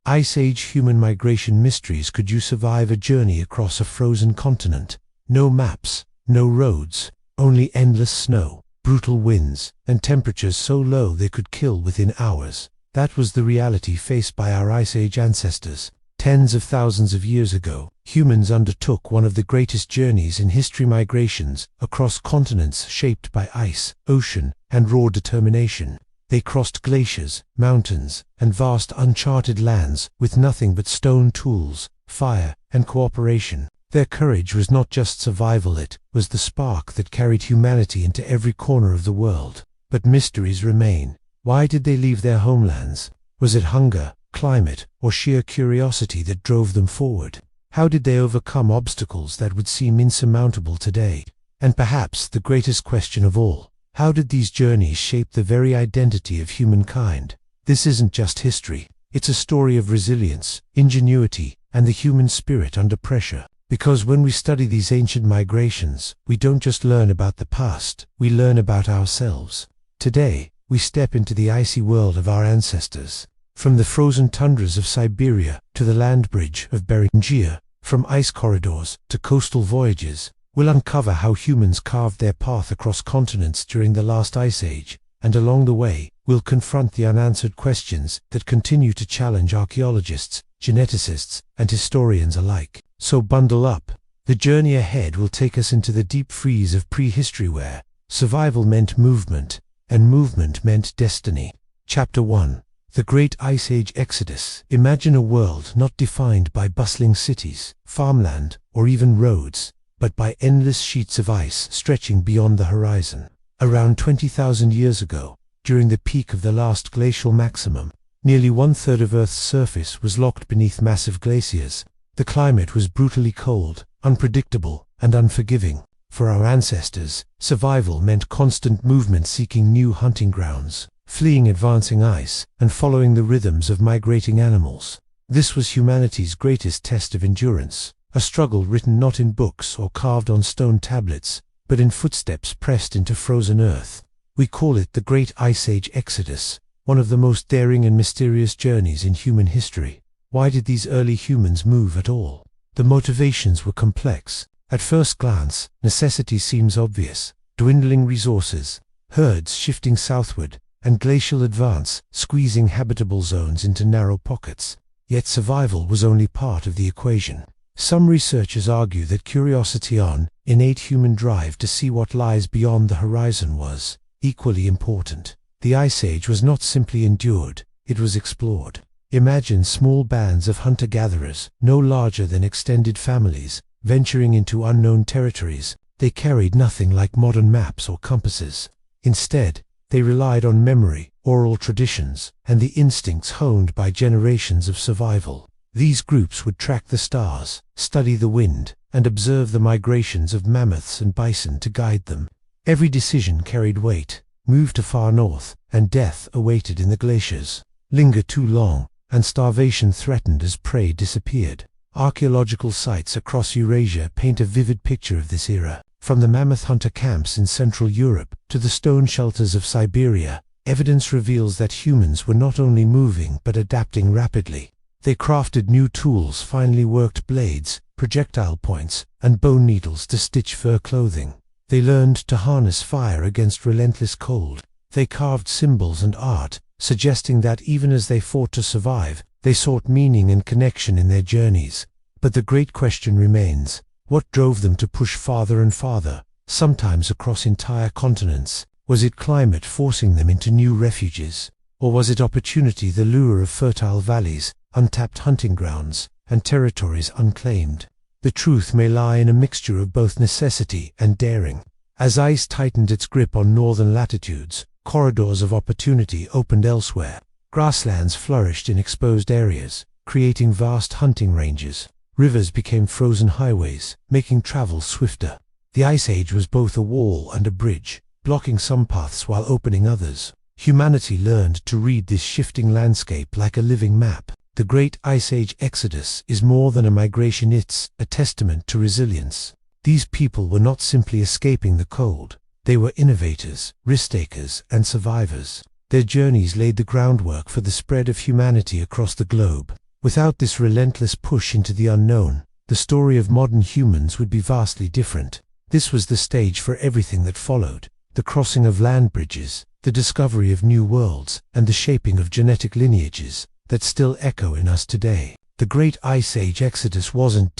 Ice Age human migration mysteries. Could you survive a journey across a frozen continent? No maps, no roads, only endless snow, brutal winds, and temperatures so low they could kill within hours. That was the reality faced by our Ice Age ancestors. Tens of thousands of years ago, humans undertook one of the greatest journeys in history: migrations across continents shaped by ice, ocean, and raw determination. They crossed glaciers, mountains, and vast uncharted lands with nothing but stone tools, fire, and cooperation. Their courage was not just survival, it was the spark that carried humanity into every corner of the world. But mysteries remain. Why did they leave their homelands? Was it hunger, climate, or sheer curiosity that drove them forward? How did they overcome obstacles that would seem insurmountable today? And perhaps the greatest question of all, how did these journeys shape the very identity of humankind? This isn't just history. It's a story of resilience, ingenuity, and the human spirit under pressure. Because when we study these ancient migrations, we don't just learn about the past, we learn about ourselves. Today, we step into the icy world of our ancestors. From the frozen tundras of Siberia to the land bridge of Beringia, from ice corridors to coastal voyages, we'll uncover how humans carved their path across continents during the last ice age, and along the way, we'll confront the unanswered questions that continue to challenge archaeologists, geneticists, and historians alike. So bundle up. The journey ahead will take us into the deep freeze of prehistory, where survival meant movement, and movement meant destiny. Chapter 1. The Great Ice Age Exodus. Imagine a world not defined by bustling cities, farmland, or even roads, but by endless sheets of ice stretching beyond the horizon. Around 20,000 years ago, during the peak of the last glacial maximum, nearly one-third of Earth's surface was locked beneath massive glaciers. The climate was brutally cold, unpredictable, and unforgiving. For our ancestors, survival meant constant movement, seeking new hunting grounds, fleeing advancing ice, and following the rhythms of migrating animals. This was humanity's greatest test of endurance, a struggle written not in books or carved on stone tablets, but in footsteps pressed into frozen earth. We call it the Great Ice Age Exodus, one of the most daring and mysterious journeys in human history. Why did these early humans move at all? The motivations were complex. At first glance, necessity seems obvious: dwindling resources, herds shifting southward, and glacial advance squeezing habitable zones into narrow pockets. Yet survival was only part of the equation. Some researchers argue that curiosity, an innate human drive to see what lies beyond the horizon, was equally important. The Ice Age was not simply endured, it was explored. Imagine small bands of hunter-gatherers, no larger than extended families, venturing into unknown territories. They carried nothing like modern maps or compasses. Instead, they relied on memory, oral traditions, and the instincts honed by generations of survival. These groups would track the stars, study the wind, and observe the migrations of mammoths and bison to guide them. Every decision carried weight. Move to far north, and death awaited in the glaciers. Linger too long, and starvation threatened as prey disappeared. Archaeological sites across Eurasia paint a vivid picture of this era. From the mammoth hunter camps in Central Europe to the stone shelters of Siberia, evidence reveals that humans were not only moving but adapting rapidly. They crafted new tools, finely worked blades, projectile points, and bone needles to stitch fur clothing. They learned to harness fire against relentless cold. They carved symbols and art, suggesting that even as they fought to survive, they sought meaning and connection in their journeys. But the great question remains: what drove them to push farther and farther, sometimes across entire continents? Was it climate forcing them into new refuges? Or was it opportunity, the lure of fertile valleys, untapped hunting grounds, and territories unclaimed? The truth may lie in a mixture of both necessity and daring. As ice tightened its grip on northern latitudes, corridors of opportunity opened elsewhere. Grasslands flourished in exposed areas, creating vast hunting ranges. Rivers became frozen highways, making travel swifter. The Ice Age was both a wall and a bridge, blocking some paths while opening others. Humanity learned to read this shifting landscape like a living map. The Great Ice Age Exodus is more than a migration, it's a testament to resilience. These people were not simply escaping the cold. They were innovators, risk-takers, and survivors. Their journeys laid the groundwork for the spread of humanity across the globe. Without this relentless push into the unknown, the story of modern humans would be vastly different. This was the stage for everything that followed: the crossing of land bridges, the discovery of new worlds, and the shaping of genetic lineages that still echo in us today. The Great Ice Age exodus wasn't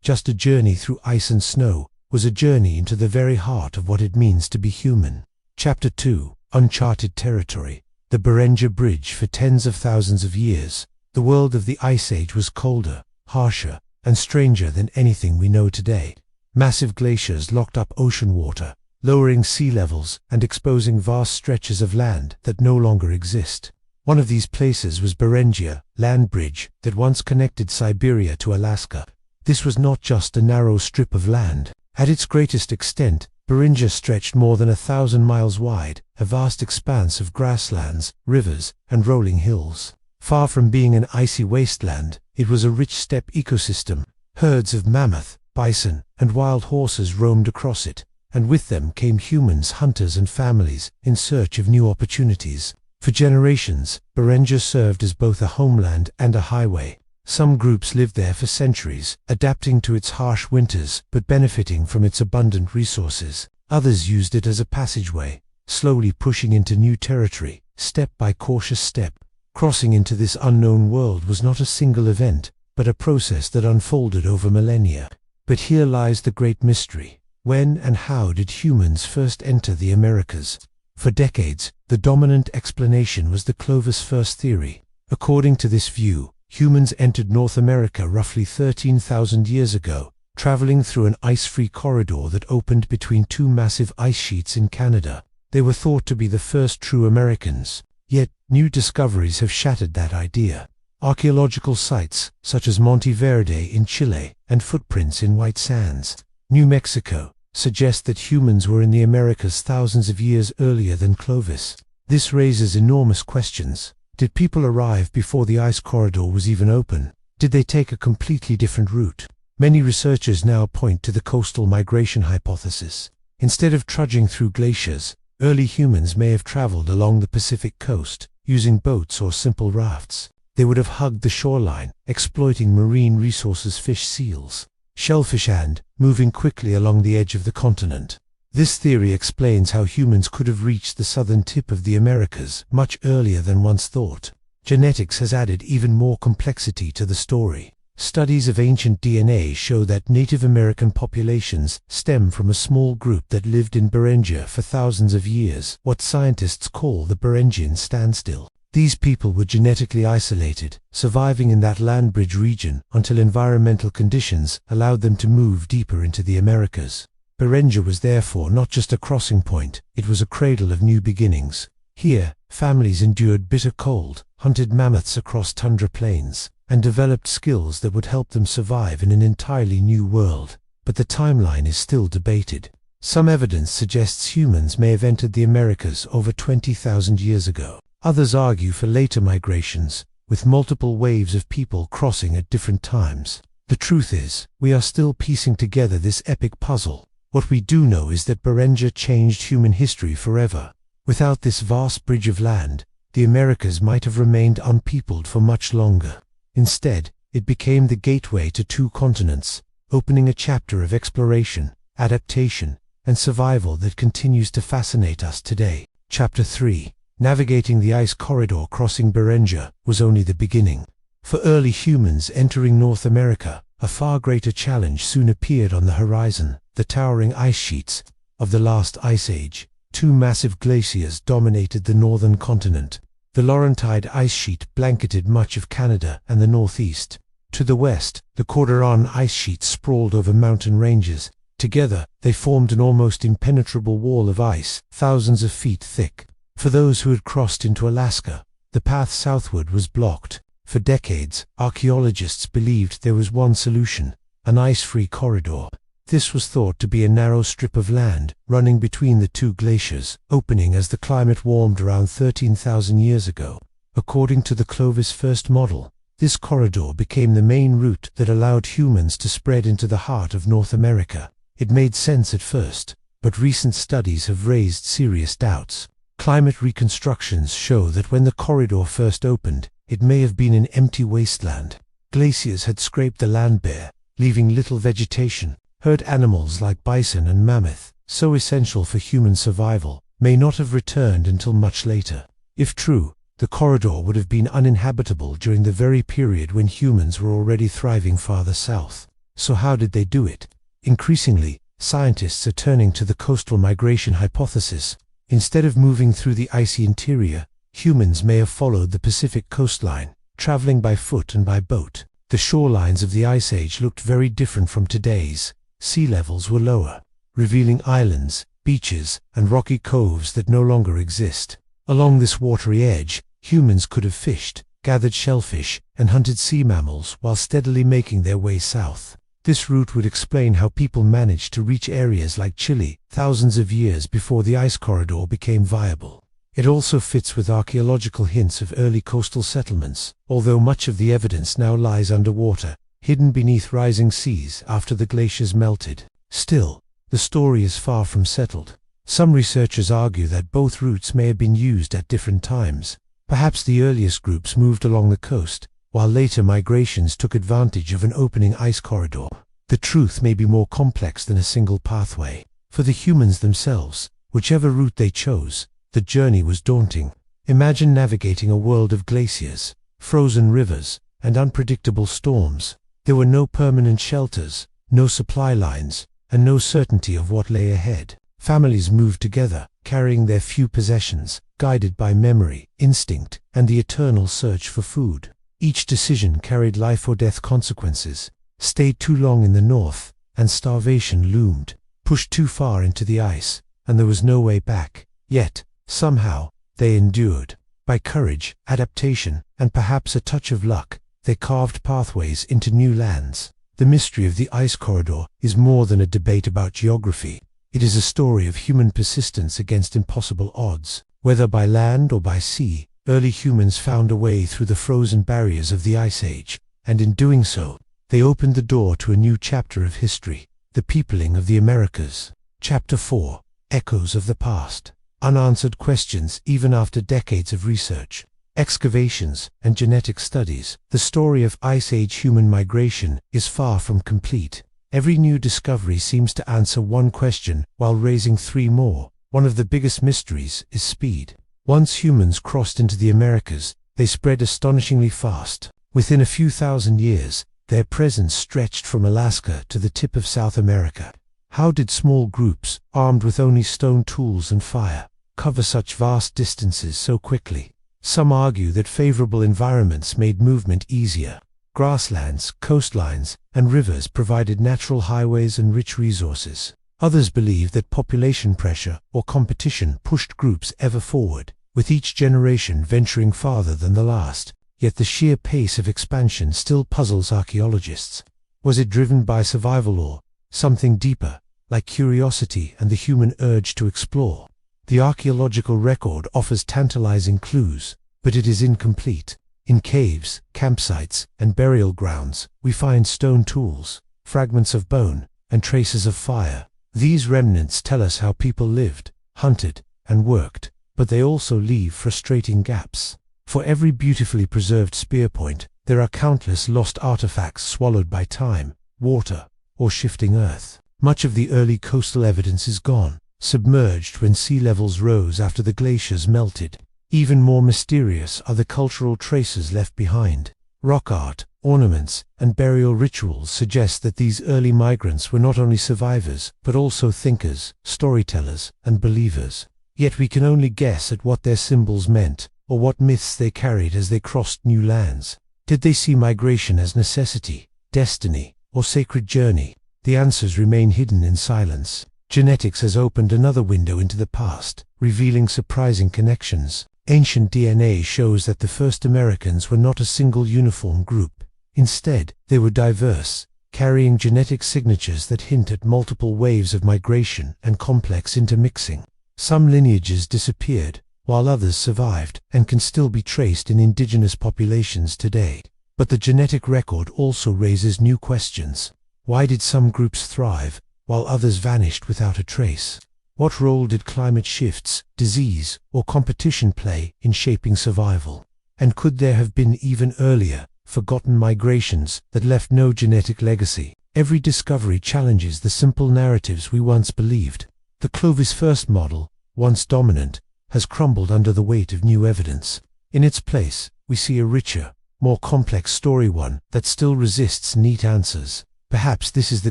just a journey through ice and snow, was a journey into the very heart of what it means to be human. Chapter 2: Uncharted Territory. The Beringia Bridge. For tens of thousands of years, the world of the Ice Age was colder, harsher, and stranger than anything we know today. Massive glaciers locked up ocean water, lowering sea levels and exposing vast stretches of land that no longer exist. One of these places was Beringia Land Bridge, that once connected Siberia to Alaska. This was not just a narrow strip of land. At its greatest extent, Beringia stretched more than 1,000 miles wide, a vast expanse of grasslands, rivers, and rolling hills. Far from being an icy wasteland, it was a rich steppe ecosystem. Herds of mammoth, bison, and wild horses roamed across it, and with them came humans, hunters, and families in search of new opportunities. For generations, Beringia served as both a homeland and a highway. Some groups lived there for centuries, adapting to its harsh winters but benefiting from its abundant resources. Others used it as a passageway, slowly pushing into new territory, step by cautious step. Crossing into this unknown world was not a single event, but a process that unfolded over millennia. But here lies the great mystery. When and how did humans first enter the Americas? For decades, the dominant explanation was the Clovis first theory. According to this view, humans entered North America roughly 13,000 years ago, traveling through an ice-free corridor that opened between two massive ice sheets in Canada. They were thought to be the first true Americans. Yet, new discoveries have shattered that idea. Archaeological sites, such as Monte Verde in Chile and footprints in White Sands, New Mexico, suggest that humans were in the Americas thousands of years earlier than Clovis. This raises enormous questions. Did people arrive before the ice corridor was even open? Did they take a completely different route? Many researchers now point to the coastal migration hypothesis. Instead of trudging through glaciers, early humans may have traveled along the Pacific coast, using boats or simple rafts. They would have hugged the shoreline, exploiting marine resources, fish, seals, shellfish, and moving quickly along the edge of the continent. This theory explains how humans could have reached the southern tip of the Americas much earlier than once thought. Genetics has added even more complexity to the story. Studies of ancient DNA show that Native American populations stem from a small group that lived in Beringia for thousands of years, what scientists call the Beringian standstill. These people were genetically isolated, surviving in that land bridge region until environmental conditions allowed them to move deeper into the Americas. Beringia was therefore not just a crossing point, it was a cradle of new beginnings. Here, families endured bitter cold, hunted mammoths across tundra plains, and developed skills that would help them survive in an entirely new world. But the timeline is still debated. Some evidence suggests humans may have entered the Americas over 20,000 years ago. Others argue for later migrations, with multiple waves of people crossing at different times. The truth is, we are still piecing together this epic puzzle. What we do know is that Beringia changed human history forever. Without this vast bridge of land, the Americas might have remained unpeopled for much longer. Instead, it became the gateway to two continents, opening a chapter of exploration, adaptation, and survival that continues to fascinate us today. Chapter 3: Navigating the Ice Corridor. Crossing Beringia was only the beginning. For early humans entering North America, a far greater challenge soon appeared on the horizon: the towering ice sheets of the last ice age. Two massive glaciers dominated the northern continent. The Laurentide ice sheet blanketed much of Canada and the northeast. To the west, the Corduron ice sheet sprawled over mountain ranges. Together, they formed an almost impenetrable wall of ice, thousands of feet thick. For those who had crossed into Alaska, the path southward was blocked. For decades, archaeologists believed there was one solution: an ice-free corridor. This was thought to be a narrow strip of land running between the two glaciers, opening as the climate warmed around 13,000 years ago. According to the Clovis first model, this corridor became the main route that allowed humans to spread into the heart of North America. It made sense at first, but recent studies have raised serious doubts. Climate reconstructions show that when the corridor first opened, it may have been an empty wasteland. Glaciers had scraped the land bare, leaving little vegetation. Herd animals like bison and mammoth, so essential for human survival, may not have returned until much later. If true, the corridor would have been uninhabitable during the very period when humans were already thriving farther south. So how did they do it? Increasingly, scientists are turning to the coastal migration hypothesis. Instead of moving through the icy interior, humans may have followed the Pacific coastline, traveling by foot and by boat. The shorelines of the Ice Age looked very different from today's. Sea levels were lower, revealing islands, beaches, and rocky coves that no longer exist. Along this watery edge, humans could have fished, gathered shellfish, and hunted sea mammals while steadily making their way south. This route would explain how people managed to reach areas like Chile thousands of years before the ice corridor became viable. It also fits with archaeological hints of early coastal settlements, although much of the evidence now lies underwater, hidden beneath rising seas after the glaciers melted. Still, the story is far from settled. Some researchers argue that both routes may have been used at different times. Perhaps the earliest groups moved along the coast, while later migrations took advantage of an opening ice corridor. The truth may be more complex than a single pathway. For the humans themselves, whichever route they chose, the journey was daunting. Imagine navigating a world of glaciers, frozen rivers, and unpredictable storms. There were no permanent shelters, no supply lines, and no certainty of what lay ahead. Families moved together, carrying their few possessions, guided by memory, instinct, and the eternal search for food. Each decision carried life or death consequences. Stayed too long in the north, and starvation loomed. Pushed too far into the ice, and there was no way back. Yet, somehow, they endured. By courage, adaptation, and perhaps a touch of luck, they carved pathways into new lands. The mystery of the ice corridor is more than a debate about geography. It is a story of human persistence against impossible odds. Whether by land or by sea, early humans found a way through the frozen barriers of the Ice Age, and in doing so, they opened the door to a new chapter of history, the peopling of the Americas. Chapter 4. Echoes of the Past. Unanswered questions even after decades of research, excavations, and genetic studies. The story of Ice Age human migration is far from complete. Every new discovery seems to answer one question while raising three more. One of the biggest mysteries is speed. Once humans crossed into the Americas, they spread astonishingly fast. Within a few thousand years, their presence stretched from Alaska to the tip of South America. How did small groups, armed with only stone tools and fire, cover such vast distances so quickly? Some argue that favorable environments made movement easier. Grasslands, coastlines, and rivers provided natural highways and rich resources. Others believe that population pressure or competition pushed groups ever forward, with each generation venturing farther than the last. Yet the sheer pace of expansion still puzzles archaeologists. Was it driven by survival or something deeper, like curiosity and the human urge to explore? The archaeological record offers tantalizing clues, but it is incomplete. In caves, campsites, and burial grounds, we find stone tools, fragments of bone, and traces of fire. These remnants tell us how people lived, hunted, and worked, but they also leave frustrating gaps. For every beautifully preserved spear point, there are countless lost artifacts swallowed by time, water, or shifting earth. Much of the early coastal evidence is gone, submerged when sea levels rose after the glaciers melted. Even more mysterious are the cultural traces left behind. Rock art, ornaments, and burial rituals suggest that these early migrants were not only survivors, but also thinkers, storytellers, and believers. Yet we can only guess at what their symbols meant, or what myths they carried as they crossed new lands. Did they see migration as necessity, destiny, or sacred journey? The answers remain hidden in silence. Genetics has opened another window into the past, revealing surprising connections. Ancient DNA shows that the first Americans were not a single uniform group. Instead, they were diverse, carrying genetic signatures that hint at multiple waves of migration and complex intermixing. Some lineages disappeared, while others survived and can still be traced in indigenous populations today. But the genetic record also raises new questions. Why did some groups thrive, while others vanished without a trace? What role did climate shifts, disease, or competition play in shaping survival? And could there have been even earlier, forgotten migrations that left no genetic legacy. Every discovery challenges the simple narratives we once believed. The Clovis first model, once dominant, has crumbled under the weight of new evidence. In its place, we see a richer, more complex story, one that still resists neat answers. Perhaps this is the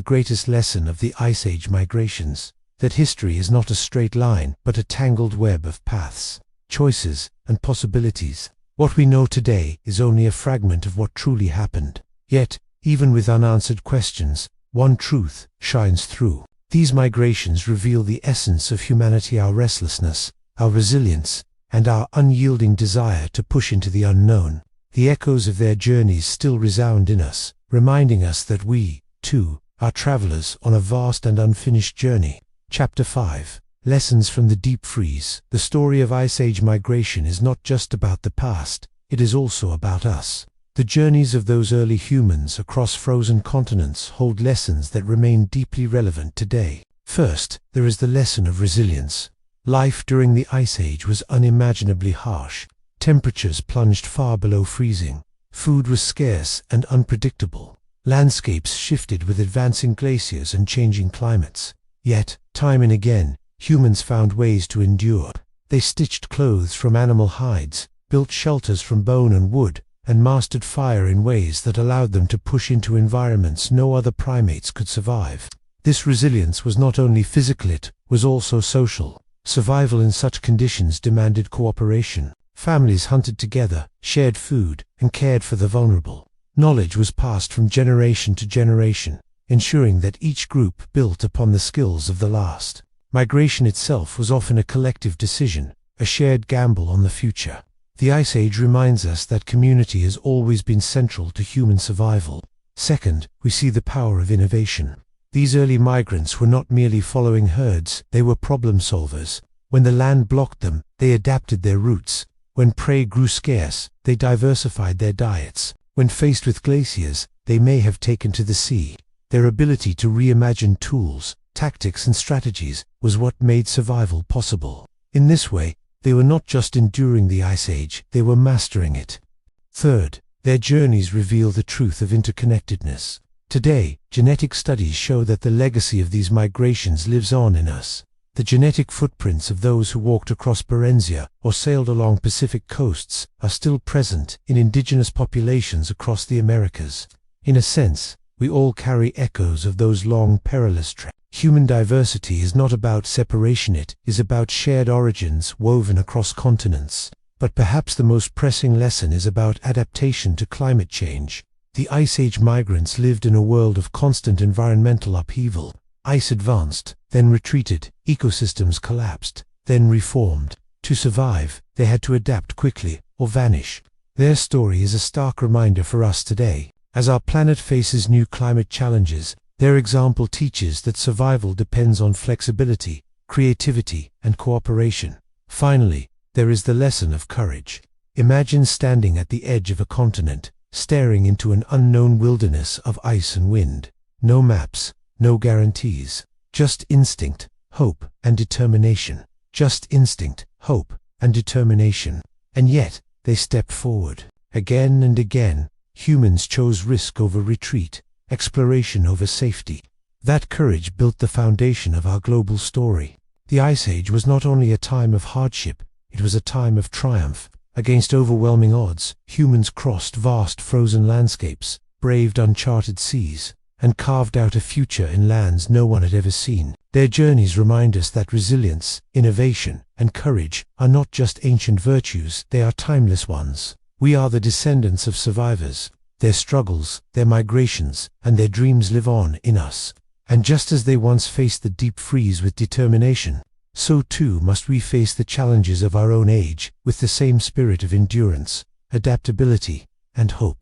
greatest lesson of the Ice Age migrations, that history is not a straight line but a tangled web of paths, choices, and possibilities. What we know today is only a fragment of what truly happened. Yet, even with unanswered questions, one truth shines through. These migrations reveal the essence of humanity, our restlessness, our resilience, and our unyielding desire to push into the unknown. The echoes of their journeys still resound in us, reminding us that we, too, are travelers on a vast and unfinished journey. Chapter 5. Lessons from the Deep Freeze. The story of Ice Age migration is not just about the past, it is also about us. The journeys of those early humans across frozen continents hold lessons that remain deeply relevant today. First, there is the lesson of resilience. Life during the Ice Age was unimaginably harsh. Temperatures plunged far below freezing. Food was scarce and unpredictable. Landscapes shifted with advancing glaciers and changing climates. Yet, time and again, humans found ways to endure. They stitched clothes from animal hides, built shelters from bone and wood, and mastered fire in ways that allowed them to push into environments no other primates could survive. This resilience was not only physical, it was also social. Survival in such conditions demanded cooperation. Families hunted together, shared food, and cared for the vulnerable. Knowledge was passed from generation to generation, ensuring that each group built upon the skills of the last. Migration itself was often a collective decision, a shared gamble on the future. The Ice Age reminds us that community has always been central to human survival. Second, we see the power of innovation. These early migrants were not merely following herds, they were problem solvers. When the land blocked them, they adapted their routes. When prey grew scarce, they diversified their diets. When faced with glaciers, they may have taken to the sea. Their ability to reimagine tools, tactics, and strategies was what made survival possible. In this way, they were not just enduring the Ice Age, they were mastering it. Third, their journeys reveal the truth of interconnectedness. Today, genetic studies show that the legacy of these migrations lives on in us. The genetic footprints of those who walked across Beringia or sailed along Pacific coasts are still present in indigenous populations across the Americas. In a sense, we all carry echoes of those long, perilous trips. Human diversity is not about separation, it is about shared origins woven across continents. But perhaps the most pressing lesson is about adaptation to climate change. The Ice Age migrants lived in a world of constant environmental upheaval. Ice advanced, then retreated, ecosystems collapsed, then reformed. To survive, they had to adapt quickly or vanish. Their story is a stark reminder for us today. As our planet faces new climate challenges, their example teaches that survival depends on flexibility, creativity, and cooperation. Finally, there is the lesson of courage. Imagine standing at the edge of a continent, staring into an unknown wilderness of ice and wind. No maps, no guarantees, just instinct, hope, and determination. Just instinct, hope, and determination. And yet, they stepped forward. Again and again, humans chose risk over retreat, exploration over safety. That courage built the foundation of our global story. The Ice Age was not only a time of hardship, it was a time of triumph. Against overwhelming odds, humans crossed vast frozen landscapes, braved uncharted seas, and carved out a future in lands no one had ever seen. Their journeys remind us that resilience, innovation, and courage are not just ancient virtues, they are timeless ones. We are the descendants of survivors. Their struggles, their migrations, and their dreams live on in us. And just as they once faced the deep freeze with determination, so too must we face the challenges of our own age with the same spirit of endurance, adaptability, and hope.